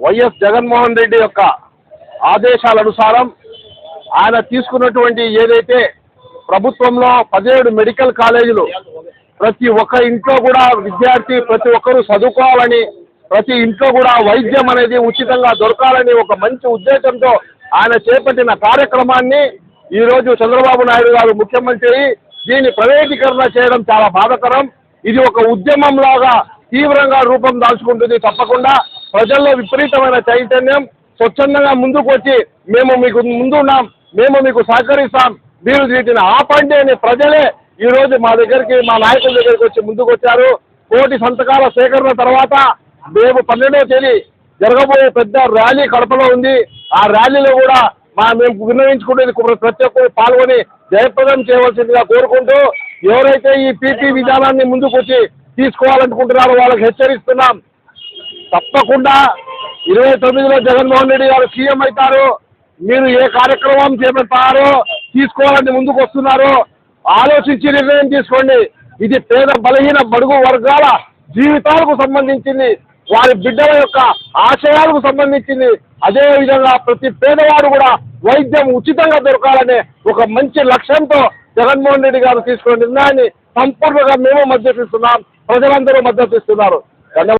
YS Jaganmohan Reddy యొక్క ఆదేశాల అనుసారం ఆయన తీసుకున్నటువంటి ఏదైతే ప్రభుత్వంలో 17 మెడికల్ కాలేజీలు ప్రతి ఒక్క ఇంట్లో కూడా విద్యార్థి ప్రతి ఒక్కరూ చదువుకోవాలని, ప్రతి ఇంట్లో కూడా వైద్యం అనేది ఉచితంగా దొరకాలని ఒక మంచి ఉద్దేశంతో ఆయన చేపట్టిన కార్యక్రమాన్ని ఈరోజు చంద్రబాబు నాయుడు గారు ముఖ్యమంత్రి దీన్ని ప్రైవేటీకరణ చేయడం చాలా బాధాకరం. ఇది ఒక ఉద్యమంలాగా తీవ్రంగా రూపం దాల్చుకుంటుంది. తప్పకుండా ప్రజల్లో విపరీతమైన చైతన్యం, స్వచ్ఛందంగా ముందుకు వచ్చి మేము మీకు ముందున్నాం, మేము మీకు సహకరిస్తాం, మీరు వీటిని ఆపండి అని ప్రజలే ఈరోజు మా దగ్గరికి, మా నాయకుల దగ్గరికి వచ్చి ముందుకు వచ్చారు. 1 కోటి సంతకాల సేకరణ తర్వాత మేము 12వ తేదీ జరగబోయే పెద్ద ర్యాలీ కడపలో ఉంది. ఆ ర్యాలీలో కూడా మేము విన్నవించుకునేది ప్రతి ఒక్కరు పాల్గొని జయప్రదం చేయవలసిందిగా కోరుకుంటూ, ఎవరైతే ఈ పీపీ విధానాన్ని ముందుకు వచ్చి తీసుకోవాలనుకుంటున్నారో వాళ్ళకి హెచ్చరిస్తున్నాం. తప్పకుండా 29లో జగన్మోహన్ రెడ్డి గారు సీఎం అవుతారు. మీరు ఏ కార్యక్రమం చేపడతారో, తీసుకోవాలని ముందుకు వస్తున్నారో ఆలోచించి నిర్ణయం తీసుకోండి. ఇది పేద బలహీన బడుగు వర్గాల జీవితాలకు సంబంధించింది, వారి బిడ్డల యొక్క ఆశయాలకు సంబంధించింది. అదేవిధంగా ప్రతి పేదవాడు కూడా వైద్యం ఉచితంగా దొరకాలనే ఒక మంచి లక్ష్యంతో జగన్మోహన్ రెడ్డి గారు తీసుకున్న నిర్ణయాన్ని సంపూర్ణంగా మేము మద్దతిస్తున్నాం, ప్రజలందరూ మద్దతిస్తున్నారు. ధన్యవాదాలు.